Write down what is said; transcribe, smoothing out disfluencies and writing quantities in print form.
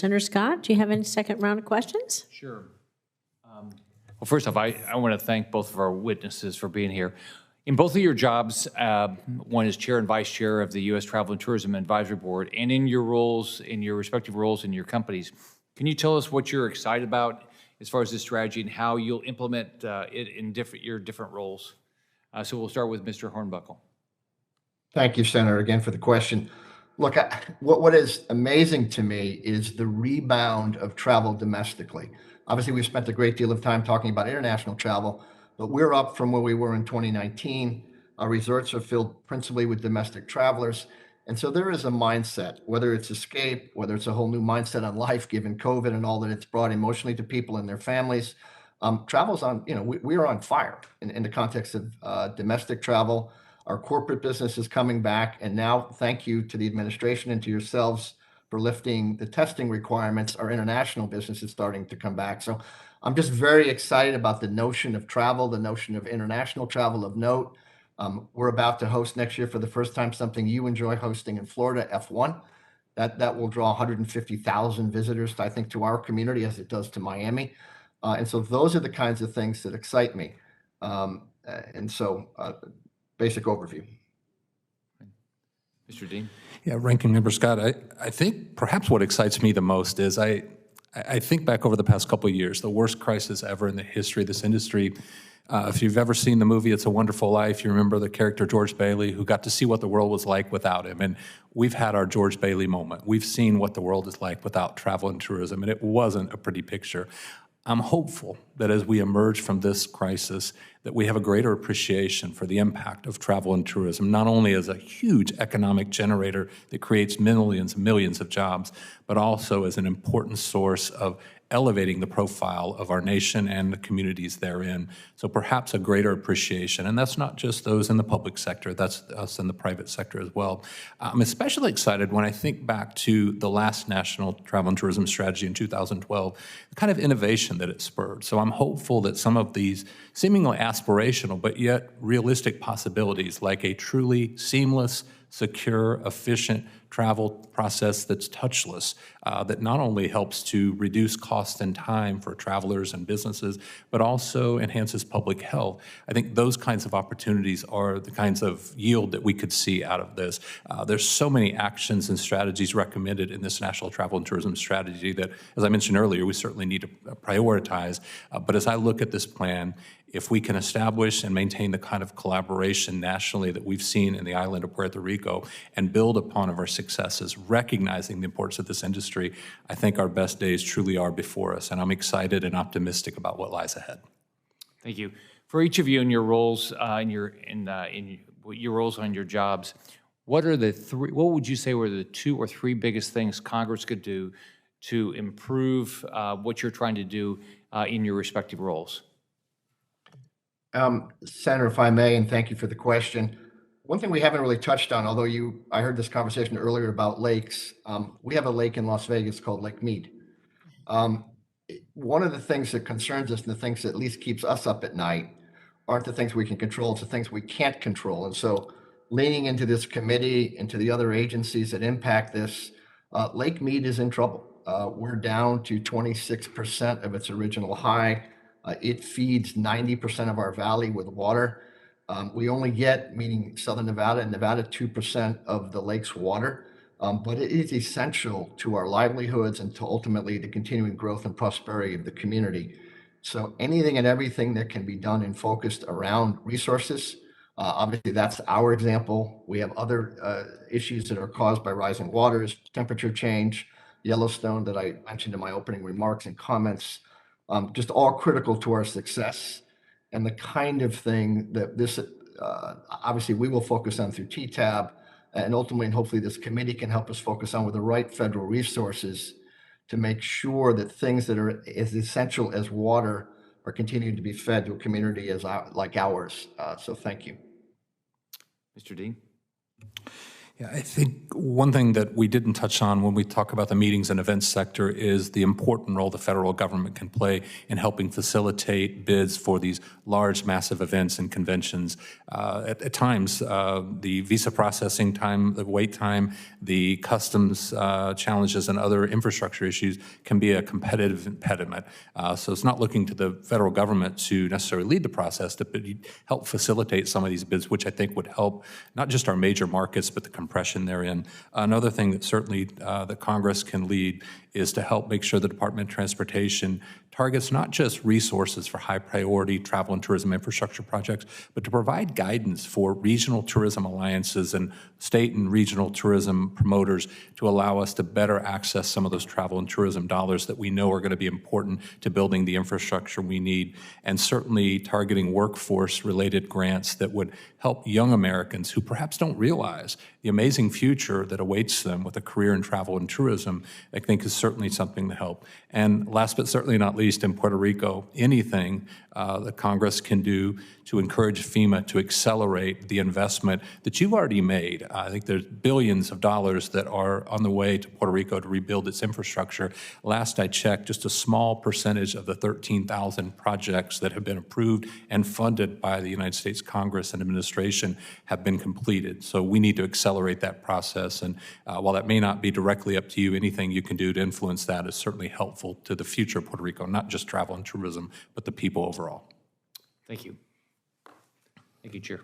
Senator Scott, do you have any second round of questions? Sure. Well, first off, I want to thank both of our witnesses for being here. In both of your jobs, one is chair and vice chair of the U.S. Travel and Tourism Advisory Board, and in your roles, in your respective roles in your companies, can you tell us what you're excited about as far as this strategy and how you'll implement it in your different roles? So we'll start with Mr. Hornbuckle. Thank you, Senator, again for the question. Look, what is amazing to me is the rebound of travel domestically. Obviously, we've spent a great deal of time talking about international travel, but we're up from where we were in 2019. Our resorts are filled principally with domestic travelers. And so there is a mindset, whether it's escape, whether it's a whole new mindset on life, given COVID and all that it's brought emotionally to people and their families. Travel's on, we are on fire in the context of domestic travel. Our corporate business is coming back. And now, thank you to the administration and to yourselves for lifting the testing requirements. Our international business is starting to come back. So I'm just very excited about the notion of travel, the notion of international travel of note. We're about to host next year for the first time something you enjoy hosting in Florida, F1. That will draw 150,000 visitors, I think, to our community as it does to Miami. And so those are the kinds of things that excite me. Basic overview. Mr. Dean? Yeah, Ranking Member Scott, I think perhaps what excites me the most is I think back over the past couple of years, the worst crisis ever in the history of this industry. If you've ever seen the movie It's a Wonderful Life, you remember the character George Bailey, who got to see what the world was like without him. And we've had our George Bailey moment. We've seen what the world is like without travel and tourism, and it wasn't a pretty picture. I'm hopeful that as we emerge from this crisis, that we have a greater appreciation for the impact of travel and tourism, not only as a huge economic generator that creates millions and millions of jobs, but also as an important source of elevating the profile of our nation and the communities therein. So perhaps a greater appreciation. And that's not just those in the public sector, that's us in the private sector as well. I'm especially excited when I think back to the last National Travel and Tourism Strategy in 2012, the kind of innovation that it spurred. So I'm hopeful that some of these seemingly aspirational, but yet realistic possibilities, like a truly seamless, secure, efficient travel process that's touchless, that not only helps to reduce cost and time for travelers and businesses, but also enhances public health. I think those kinds of opportunities are the kinds of yield that we could see out of this. There's so many actions and strategies recommended in this National Travel and Tourism Strategy that, as I mentioned earlier, we certainly need to prioritize. But as I look at this plan, if we can establish and maintain the kind of collaboration nationally that we've seen in the island of Puerto Rico and build upon our successes, recognizing the importance of this industry, I think our best days truly are before us, and I'm excited and optimistic about what lies ahead. Thank you. For each of you in your roles, in your roles on your jobs, what would you say were the 2 or 3 biggest things Congress could do to improve what you're trying to do in your respective roles? Senator, if I may, and thank you for the question. One thing we haven't really touched on, although I heard this conversation earlier about lakes. We have a lake in Las Vegas called Lake Mead. One of the things that concerns us and the things that at least keeps us up at night aren't the things we can control, it's the things we can't control. And so leaning into this committee, into the other agencies that impact this, Lake Mead is in trouble. We're down to 26% of its original high. It feeds 90% of our valley with water. We only get, meaning Southern Nevada and Nevada, 2% of the lake's water, but it is essential to our livelihoods and to ultimately the continuing growth and prosperity of the community. So anything and everything that can be done and focused around resources, obviously that's our example. We have other issues that are caused by rising waters, temperature change, Yellowstone that I mentioned in my opening remarks and comments, just all critical to our success. And the kind of thing that this, obviously we will focus on through TTAB, and ultimately, and hopefully this committee can help us focus on with the right federal resources to make sure that things that are as essential as water are continuing to be fed to a community like ours. So thank you. Mr. Dean? Yeah, I think one thing that we didn't touch on when we talk about the meetings and events sector is the important role the federal government can play in helping facilitate bids for these large, massive events and conventions. At times, the visa processing time, the wait time, the customs challenges, and other infrastructure issues can be a competitive impediment. So it's not looking to the federal government to necessarily lead the process, but help facilitate some of these bids, which I think would help not just our major markets, but the compression therein. Another thing that certainly that Congress can lead is to help make sure the Department of Transportation targets not just resources for high priority travel and tourism infrastructure projects, but to provide guidance for regional tourism alliances and state and regional tourism promoters to allow us to better access some of those travel and tourism dollars that we know are going to be important to building the infrastructure we need, and certainly targeting workforce-related grants that would help young Americans who perhaps don't realize the amazing future that awaits them with a career in travel and tourism, I think is certainly something to help. And last but certainly not least, in Puerto Rico, anything that Congress can do to encourage FEMA to accelerate the investment that you've already made. I think there's billions of dollars that are on the way to Puerto Rico to rebuild its infrastructure. Last I checked, just a small percentage of the 13,000 projects that have been approved and funded by the United States Congress and administration have been completed. So we need to accelerate that process. And while that may not be directly up to you, anything you can do to influence that is certainly helpful to the future of Puerto Rico, not just travel and tourism, but the people overall. Thank you. Thank you, Chair.